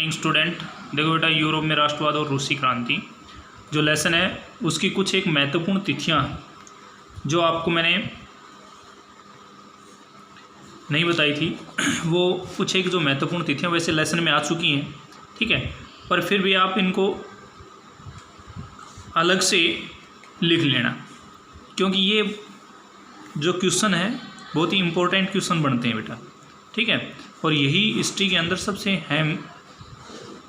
Morning student. देखो बेटा, Europe में राष्ट्रवाद और रूसी क्रांति जो लेसन है उसकी कुछ एक महत्वपूर्ण तिथियां जो आपको मैंने नहीं बताई थी, वो कुछ एक जो महत्वपूर्ण तिथियां वैसे लेसन में आ चुकी हैं, ठीक है, पर फिर भी आप इनको अलग से लिख लेना, क्योंकि ये जो क्वेश्चन है बहुत ही इम्पोर्टेंट क्वेश्चन बनते हैं बेटा, ठीक है। और यही हिस्ट्री के अंदर सबसे अहम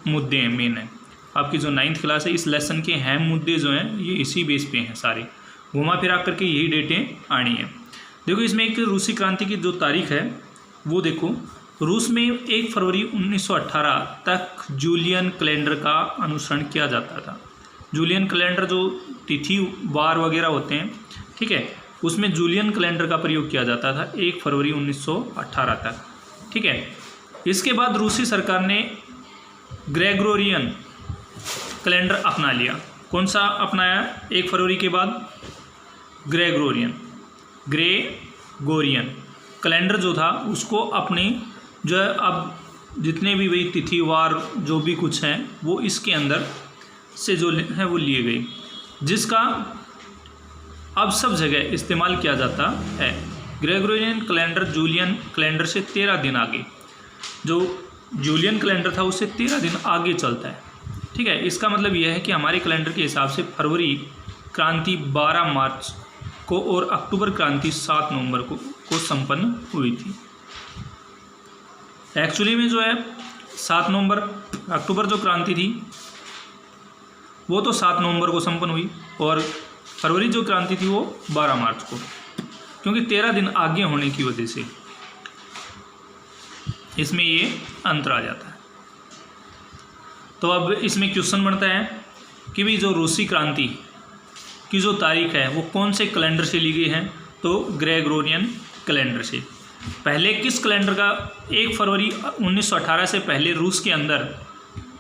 मुद्दे हैं, मेन है। आपकी जो 9th क्लास है इस लेसन के अहम मुद्दे जो हैं ये इसी बेस पे हैं, सारे घुमा फिरा करके यही डेटें आनी है। देखो इसमें एक रूसी क्रांति की जो तारीख है वो देखो, रूस में 1 फरवरी 1918 तक जूलियन कैलेंडर का अनुसरण किया जाता था। जूलियन कैलेंडर जो तिथि वार वगैरह होते हैं, ठीक है, उसमें जूलियन कैलेंडर का प्रयोग किया जाता था 1 फरवरी 1918 तक, ठीक है। इसके बाद रूसी सरकार ने ग्रेगोरियन कैलेंडर अपना लिया। कौन सा अपनाया 1 फरवरी के बाद? ग्रेगोरियन कैलेंडर जो था उसको अपने जो है अब जितने भी वही तिथिवार जो भी कुछ हैं वो इसके अंदर से जो है वो लिए गए, जिसका अब सब जगह इस्तेमाल किया जाता है। ग्रेगोरियन कैलेंडर जूलियन कैलेंडर से 13 दिन आगे, जो जूलियन कैलेंडर था उससे 13 दिन आगे चलता है, ठीक है। इसका मतलब यह है कि हमारे कैलेंडर के हिसाब से फरवरी क्रांति 12 मार्च को और अक्टूबर क्रांति 7 नवंबर को संपन्न हुई थी। एक्चुअली में जो है 7 नवंबर, अक्टूबर जो क्रांति थी वो तो 7 नवंबर को संपन्न हुई और फरवरी जो क्रांति थी वो 12 मार्च को, क्योंकि 13 दिन आगे होने की वजह से इसमें ये अंतर आ जाता है। तो अब इसमें क्वेश्चन बनता है कि भाई जो रूसी क्रांति की जो तारीख है वो कौन से कैलेंडर से ली गई है? तो ग्रेगोरियन कैलेंडर से। पहले किस कैलेंडर का 1 फरवरी 1918 से पहले रूस के अंदर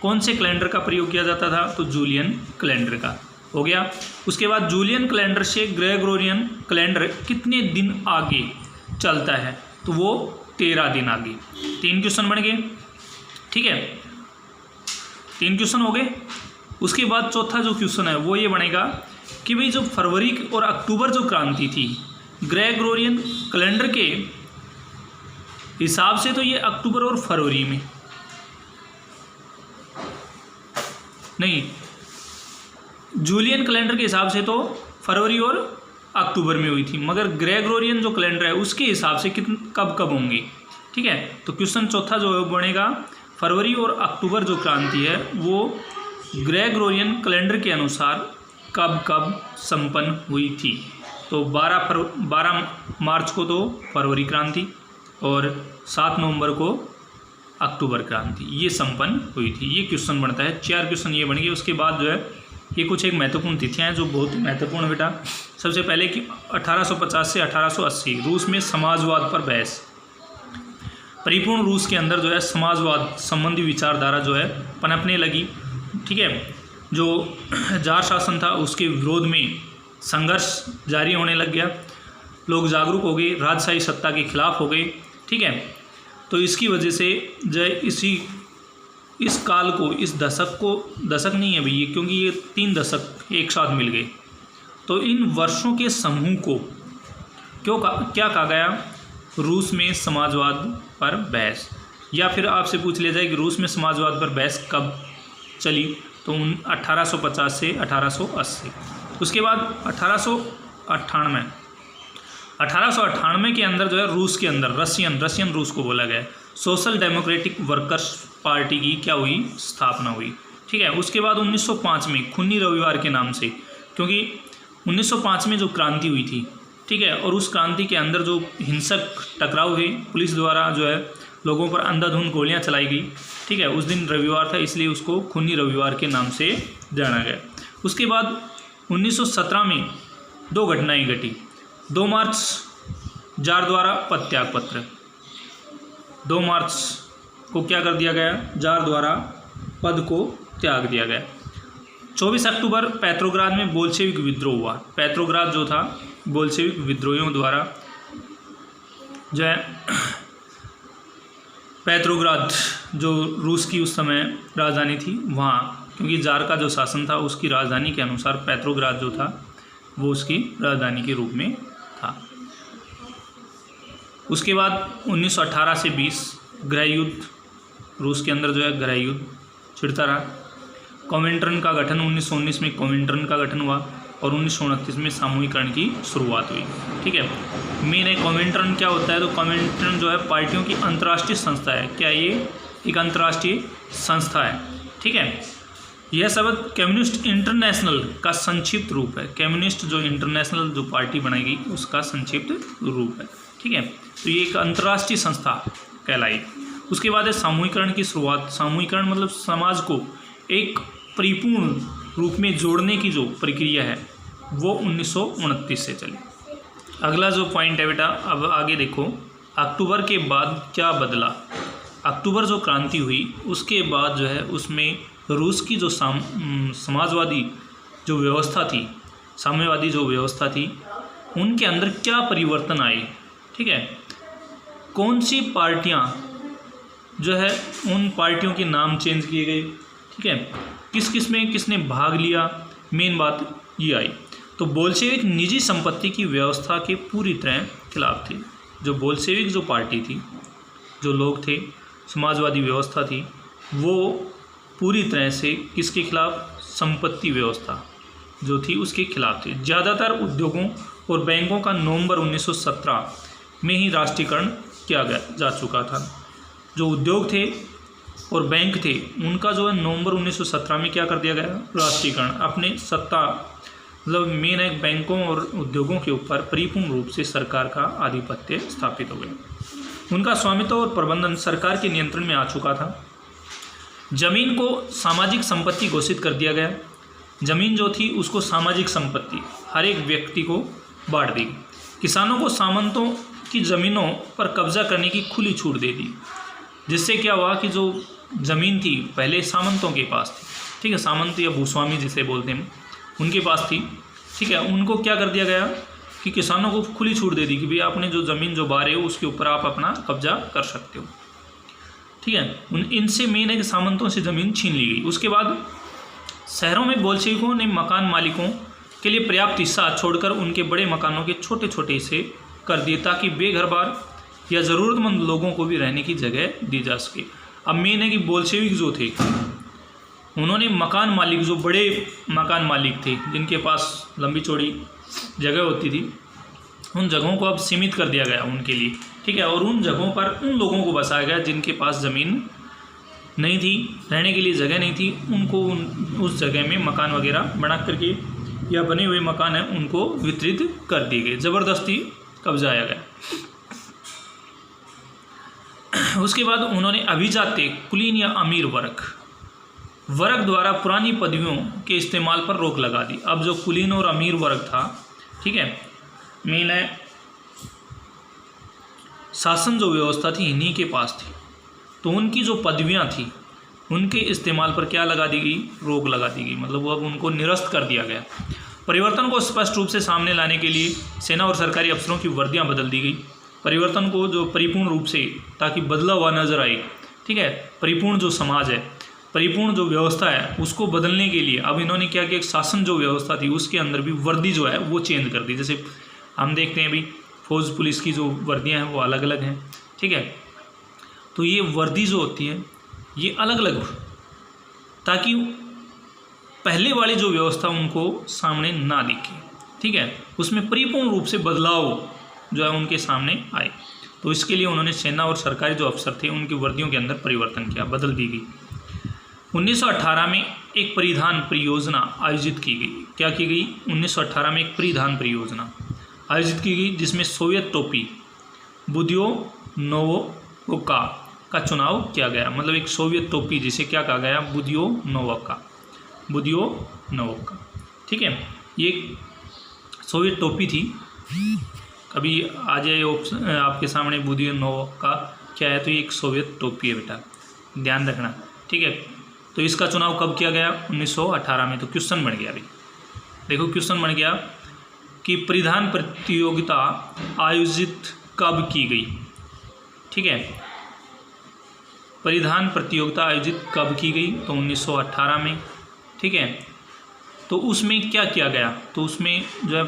कौन से कैलेंडर का प्रयोग किया जाता था? तो जूलियन कैलेंडर का हो गया। उसके बाद जूलियन कैलेंडर से ग्रेगोरियन कैलेंडर कितने दिन आगे चलता है? तो वो 13 दिन आगे। 3 क्वेश्चन बन गए, ठीक है, 3 क्वेश्चन हो गए। उसके बाद चौथा जो क्वेश्चन है वो ये बनेगा कि भाई जो फरवरी और अक्टूबर जो क्रांति थी ग्रेगोरियन कैलेंडर के हिसाब से तो ये अक्टूबर और फरवरी में नहीं, जूलियन कैलेंडर के हिसाब से तो फरवरी और अक्टूबर में हुई थी, मगर ग्रेगोरियन जो कैलेंडर है उसके हिसाब से कब कब होंगे, ठीक है। तो क्वेश्चन चौथा जो बनेगा, फरवरी और अक्टूबर जो क्रांति है वो ग्रेगोरियन कैलेंडर के अनुसार कब कब संपन्न हुई थी? तो 12 मार्च को तो फरवरी क्रांति और 7 नवंबर को अक्टूबर क्रांति ये संपन्न हुई थी। ये क्वेश्चन बनता है, 4 क्वेश्चन ये बन गए। उसके बाद जो है ये कुछ एक महत्वपूर्ण तिथियां हैं जो बहुत महत्वपूर्ण बेटा। सबसे पहले कि 1850 से 1880 रूस में समाजवाद पर बहस। परिपूर्ण रूस के अंदर जो है समाजवाद संबंधी विचारधारा जो है पनपने लगी, ठीक है। जो जार शासन था उसके विरोध में संघर्ष जारी होने लग गया, लोग जागरूक हो गए, राजशाही सत्ता के खिलाफ हो गए, ठीक है। तो इसकी वजह से जो इस काल को, इस दशक को, दशक नहीं है भैया क्योंकि ये 3 दशक एक साथ मिल गए, तो इन वर्षों के समूह को क्या कहा गया? रूस में समाजवाद पर बहस। या फिर आपसे पूछ लिया जाए कि रूस में समाजवाद पर बहस कब चली? तो 1850 से 1880। उसके बाद 1898 के अंदर जो है रूस के अंदर रशियन रूस को बोला गया, सोशल डेमोक्रेटिक वर्कर्स पार्टी की क्या हुई? स्थापना हुई, ठीक है। उसके बाद 1905 में खूनी रविवार के नाम से, क्योंकि 1905 में जो क्रांति हुई थी, ठीक है, और उस क्रांति के अंदर जो हिंसक टकराव हुए, पुलिस द्वारा जो है लोगों पर अंधाधुंध गोलियां चलाई गई, ठीक है, उस दिन रविवार था इसलिए उसको खूनी रविवार के नाम से जाना गया। उसके बाद 1917 में 2 घटनाएं घटी। 2 मार्च जार द्वारा पद त्याग पत्र, 2 मार्च को क्या कर दिया गया? जार द्वारा पद को त्याग दिया गया। 24 अक्टूबर पेट्रोग्राद में बोल्शेविक विद्रोह हुआ। पेट्रोग्राद जो था बोल्शेविक विद्रोहियों द्वारा जो है पेट्रोग्राद जो रूस की उस समय राजधानी थी वहाँ, क्योंकि जार का जो शासन था उसकी राजधानी के अनुसार पेट्रोग्राद जो था वो उसकी राजधानी के रूप में था। उसके बाद 1918 से 20 गृह युद्ध, रूस के अंदर जो है गृह युद्ध छिड़ता रहा। कॉमिंटर्न का गठन 1919 में कॉमिंटर्न का गठन हुआ और 1929 में सामूहिकरण की शुरुआत हुई। ठीक है, मेन है कॉमिंटर्न क्या होता है, तो कॉमिंटर्न जो है पार्टियों की अंतर्राष्ट्रीय संस्था है। क्या ये एक अंतर्राष्ट्रीय संस्था है? ठीक है, यह शब्द कम्युनिस्ट इंटरनेशनल का संक्षिप्त रूप है। कम्युनिस्ट जो इंटरनेशनल जो पार्टी बनाएगी उसका संक्षिप्त रूप है। ठीक है, तो ये एक अंतर्राष्ट्रीय संस्था कहलाई। उसके बाद है सामूहिकरण की शुरुआत। सामूहिकरण मतलब समाज को एक परिपूर्ण रूप में जोड़ने की जो प्रक्रिया है वो 1929 से चली। अगला जो पॉइंट है बेटा, अब आगे देखो, अक्टूबर के बाद क्या बदला। अक्टूबर जो क्रांति हुई उसके बाद जो है उसमें रूस की जो समाजवादी जो व्यवस्था थी, साम्यवादी जो व्यवस्था थी, उनके अंदर क्या परिवर्तन आए। ठीक है, कौन सी पार्टियां जो है उन पार्टियों के नाम चेंज किए गए। ठीक है, किस में किसने भाग लिया, मेन बात ये आई। तो बोल्शेविक निजी संपत्ति की व्यवस्था के पूरी तरह खिलाफ थे। जो बोल्शेविक जो पार्टी थी, जो लोग थे, समाजवादी व्यवस्था थी, वो पूरी तरह से किसके खिलाफ, संपत्ति व्यवस्था जो थी उसके खिलाफ थे। ज़्यादातर उद्योगों और बैंकों का नवंबर 1917 में ही राष्ट्रीयकरण किया जा चुका था। जो उद्योग थे और बैंक थे उनका जो है नवंबर 1917 में क्या कर दिया गया, राष्ट्रीयकरण। अपने सत्ता मतलब मेन है बैंकों और उद्योगों के ऊपर परिपूर्ण रूप से सरकार का आधिपत्य स्थापित हो गया। उनका स्वामित्व और प्रबंधन सरकार के नियंत्रण में आ चुका था। जमीन को सामाजिक संपत्ति घोषित कर दिया गया। जमीन जो थी उसको सामाजिक संपत्ति हर एक व्यक्ति को बांट दी। किसानों को सामंतों की ज़मीनों पर कब्जा करने की खुली छूट दे दी, जिससे क्या हुआ कि जो ज़मीन थी पहले सामंतों के पास थी, ठीक है, सामंत या भूस्वामी जिसे बोलते हैं, उनके पास थी। ठीक है, उनको क्या कर दिया गया कि किसानों को खुली छूट दे दी कि भाई आपने जो ज़मीन जो बारे हो उसके ऊपर आप अपना कब्जा कर सकते हो। ठीक है, इनसे मेन है कि सामंतों से ज़मीन छीन ली गई। उसके बाद शहरों में बोल्शेविकों ने मकान मालिकों के लिए पर्याप्त हिस्सा छोड़कर उनके बड़े मकानों के छोटे छोटे हिस्से कर दिए, ताकि बेघरबार या ज़रूरतमंद लोगों को भी रहने की जगह दी जा सके। अब मेन है कि बोल्शेविक जो थे उन्होंने मकान मालिक, जो बड़े मकान मालिक थे जिनके पास लंबी चौड़ी जगह होती थी, उन जगहों को अब सीमित कर दिया गया उनके लिए। ठीक है, और उन जगहों पर उन लोगों को बसाया गया जिनके पास ज़मीन नहीं थी, रहने के लिए जगह नहीं थी, उनको उस जगह में मकान वगैरह बना करके या बने हुए मकान हैं उनको वितरित कर दिए गए, ज़बरदस्ती कब्जाया गया। उसके बाद उन्होंने अभिजात्य, कुलीन या अमीर वर्ग द्वारा पुरानी पदवियों के इस्तेमाल पर रोक लगा दी। अब जो कुलीन और अमीर वर्ग था, ठीक है, मेन है शासन जो व्यवस्था थी इन्हीं के पास थी, तो उनकी जो पदवियां थी उनके इस्तेमाल पर क्या लगा दी गई, रोक लगा दी गई। मतलब अब उनको निरस्त कर दिया गया। परिवर्तन को स्पष्ट रूप से सामने लाने के लिए सेना और सरकारी अफसरों की वर्दियां बदल दी गई। परिवर्तन को जो परिपूर्ण रूप से, ताकि बदला हुआ नजर आए, ठीक है, परिपूर्ण जो समाज है, परिपूर्ण जो व्यवस्था है उसको बदलने के लिए अब इन्होंने क्या किया, शासन जो व्यवस्था थी उसके अंदर भी वर्दी जो है वो चेंज कर दी। जैसे हम देखते हैं अभी फौज पुलिस की जो वर्दियां हैं वो अलग अलग हैं। ठीक है, तो ये वर्दी जो होती है ये अलग अलग हो, ताकि पहले वाली जो व्यवस्था उनको सामने ना दिखे। ठीक है, उसमें परिपूर्ण रूप से बदलाव जो है उनके सामने आए। तो इसके लिए उन्होंने सेना और सरकारी जो अफसर थे उनकी वर्दियों के अंदर परिवर्तन किया, बदल दी गई। 1918 में एक परिधान परियोजना आयोजित की गई। क्या की गई? 1918 में एक परिधान परियोजना आयोजित की गई जिसमें सोवियत टोपी बुदियोनोवोका का चुनाव किया गया। मतलब एक सोवियत टोपी जिसे क्या कहा गया, बुदियोनोवोका। ठीक है, ये सोवियत टोपी थी। कभी आ जाए आपके सामने बुदियोनोवोका क्या है, तो ये एक सोवियत टोपी है बेटा, ध्यान रखना। ठीक है, तो इसका चुनाव कब किया गया? 1918 में। तो क्वेश्चन बन गया अभी, देखो क्वेश्चन बन गया कि परिधान प्रतियोगिता आयोजित कब की गई। ठीक है, परिधान प्रतियोगिता आयोजित कब की गई? तो 1918 में। ठीक है, तो उसमें क्या किया गया? तो उसमें जो है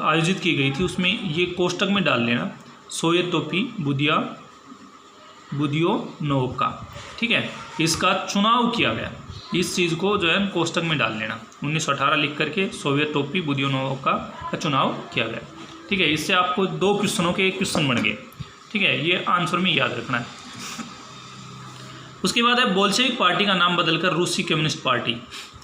आयोजित की गई थी, उसमें ये कोष्टक में डाल लेना, सोवियत टोपी बुदियोनोव का। ठीक है, इसका चुनाव किया गया, इस चीज़ को जो है कोष्टक में डाल लेना, 1918 लिख करके सोवियत टोपी बुदियोनोव का चुनाव किया गया। ठीक है, इससे आपको 2 क्वेश्चनों के 1 क्वेश्चन बन गए। ठीक है, ये आंसर में याद रखना है। उसके बाद है बोल्शेविक पार्टी का नाम बदलकर रूसी कम्युनिस्ट पार्टी।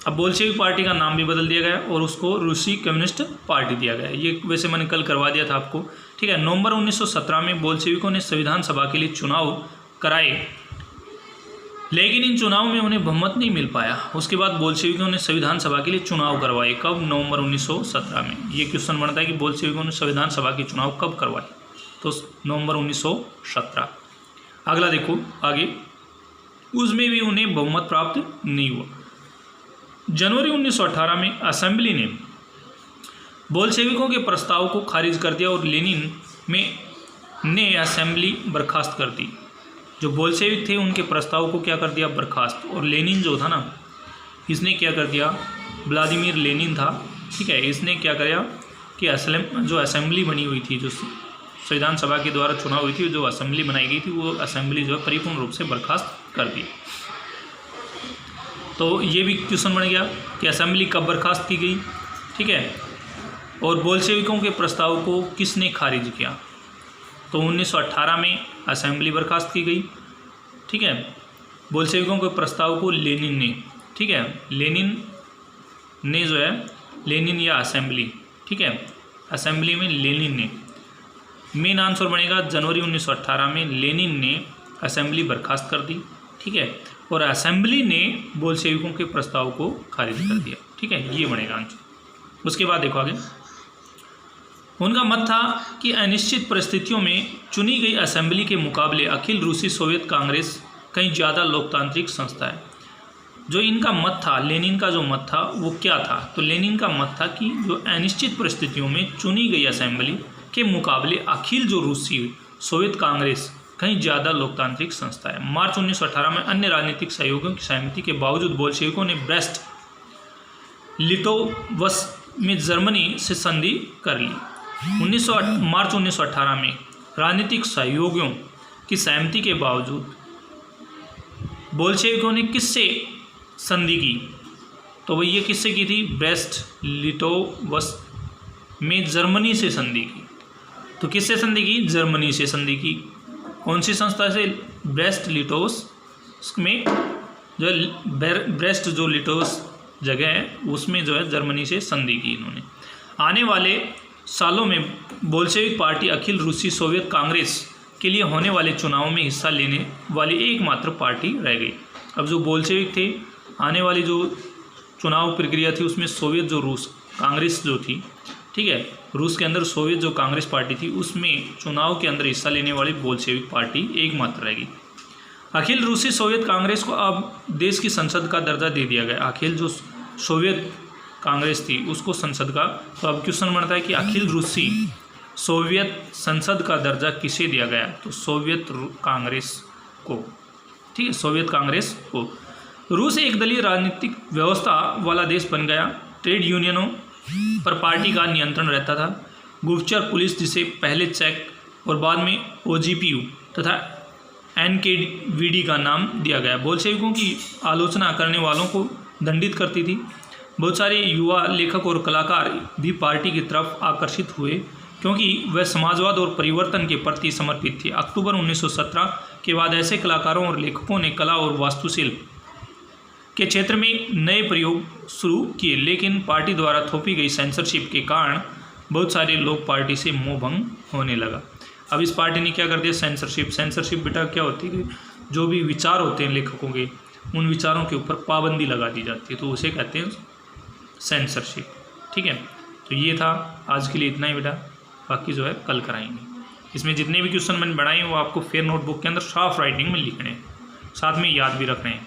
अब बोल्शेविक पार्टी का नाम भी बदल दिया गया और उसको रूसी कम्युनिस्ट पार्टी दिया गया। ये वैसे मैंने कल करवा दिया था आपको। ठीक है, नवंबर 1917 में बोल्शेविकों ने संविधान सभा के लिए चुनाव कराए, लेकिन इन चुनाव में उन्हें बहुमत नहीं मिल पाया। उसके बाद बोल्शेविकों ने संविधान सभा के लिए चुनाव करवाए। कब? नवंबर 1917 में। ये क्वेश्चन बनता है कि बोल्शेविकों ने संविधान सभा के चुनाव कब करवाए? तो नवंबर 1917। अगला देखो आगे, उसमें भी उन्हें बहुमत प्राप्त नहीं हुआ। जनवरी 1918 में असेंबली ने बोल्शेविकों के प्रस्ताव को खारिज कर दिया और लेनिन ने असेंबली बर्खास्त कर दी। जो बोल्शेविक थे उनके प्रस्ताव को क्या कर दिया? बर्खास्त। और लेनिन जो था ना, इसने क्या कर दिया? व्लादिमीर लेनिन था। ठीक है, इसने क्या किया कि जो असेंबली बनी हुई थी, जो संविधान सभा के द्वारा चुनाव हुई थी, जो असेंबली बनाई गई थी, वो असेंबली जो है परिपूर्ण रूप से बर्खास्त कर दी। तो ये भी क्वेश्चन बन गया कि असेंबली कब बर्खास्त की गई। ठीक है, और बोल्शेविकों के प्रस्ताव को किसने खारिज किया? तो 1918 में असेंबली बर्खास्त की गई। ठीक है, बोल्शेविकों के प्रस्ताव को लेनिन ने, ठीक है, लेनिन ने जो है, लेनिन या असेंबली, ठीक है, असेंबली में लेनिन ने, मेन आंसर बनेगा जनवरी 1918 में लेनिन ने असेंबली बर्खास्त कर दी। ठीक है, और असेंबली ने बोल्शेविकों के प्रस्ताव को खारिज कर दिया। ठीक है, ये बनेगा आंसर। उसके बाद देखो आगे, उनका मत था कि अनिश्चित परिस्थितियों में चुनी गई असेंबली के मुकाबले अखिल रूसी सोवियत कांग्रेस कहीं ज़्यादा लोकतांत्रिक संस्था है। जो इनका मत था, लेनिन का जो मत था वो क्या था? तो लेनिन का मत था कि जो अनिश्चित परिस्थितियों में चुनी गई असेंबली के मुकाबले अखिल जो रूसी सोवियत कांग्रेस कहीं ज़्यादा लोकतांत्रिक संस्था है। मार्च 1918 में अन्य राजनीतिक सहयोगियों की सहमति के बावजूद बोल्शेविकों ने ब्रेस्ट लिटोवस में जर्मनी से संधि कर ली। मार्च 1918 में राजनीतिक सहयोगियों की सहमति के बावजूद बोल्शेविकों ने किससे संधि की? तो वह ये किससे की थी? ब्रेस्ट लिटोवस में जर्मनी से संधि की। तो किससे संधि की? जर्मनी से संधि की। कौन सी संस्था से? ब्रेस्ट लिटोवस में, जो ब्रेस्ट जो लिटोवस जगह है उसमें जो है जर्मनी से संधि की इन्होंने। आने वाले सालों में बोल्शेविक पार्टी अखिल रूसी सोवियत कांग्रेस के लिए होने वाले चुनाव में हिस्सा लेने वाली एकमात्र पार्टी रह गई। अब जो बोल्शेविक थे, आने वाली जो चुनाव प्रक्रिया थी उसमें सोवियत जो रूस कांग्रेस जो थी, ठीक है, रूस के अंदर सोवियत जो कांग्रेस पार्टी थी उसमें चुनाव के अंदर हिस्सा लेने वाली बोल्शेविक पार्टी एकमात्र रह गई। अखिल रूसी सोवियत कांग्रेस को अब देश की संसद का दर्जा दे दिया गया। अखिल जो सोवियत कांग्रेस थी उसको संसद का, तो अब क्वेश्चन बनता है कि अखिल रूसी सोवियत संसद का दर्जा किसे दिया गया? तो सोवियत कांग्रेस को। ठीक है, सोवियत कांग्रेस को। रूस एक दलीय राजनीतिक व्यवस्था वाला देश बन गया। ट्रेड यूनियनों पर पार्टी का नियंत्रण रहता था। गुप्तचर पुलिस, जिसे पहले चेक और बाद में ओजीपीयू तथा एनकेवीडी का नाम दिया गया, बोल्शेविकों की आलोचना करने वालों को दंडित करती थी। बहुत सारे युवा लेखक और कलाकार भी पार्टी की तरफ आकर्षित हुए क्योंकि वह समाजवाद और परिवर्तन के प्रति समर्पित थे। अक्टूबर 1917 के बाद ऐसे कलाकारों और लेखकों ने कला और वास्तुशिल्प के क्षेत्र में नए प्रयोग शुरू किए, लेकिन पार्टी द्वारा थोपी गई सेंसरशिप के कारण बहुत सारे लोग पार्टी से मोहभंग होने लगा। अब इस पार्टी ने क्या कर दिया? सेंसरशिप बेटा क्या होती है कि जो भी विचार होते हैं लेखकों के, उन विचारों के ऊपर पाबंदी लगा दी जाती है, तो उसे कहते हैं सेंसरशिप। ठीक है, तो ये था आज के लिए इतना ही बेटा, बाकी जो है कल कराएंगे। इसमें जितने भी क्वेश्चन मैंने बनाए वो आपको फेयर नोटबुक के अंदर साफ राइटिंग में लिखने हैं, साथ में याद भी रखने हैं।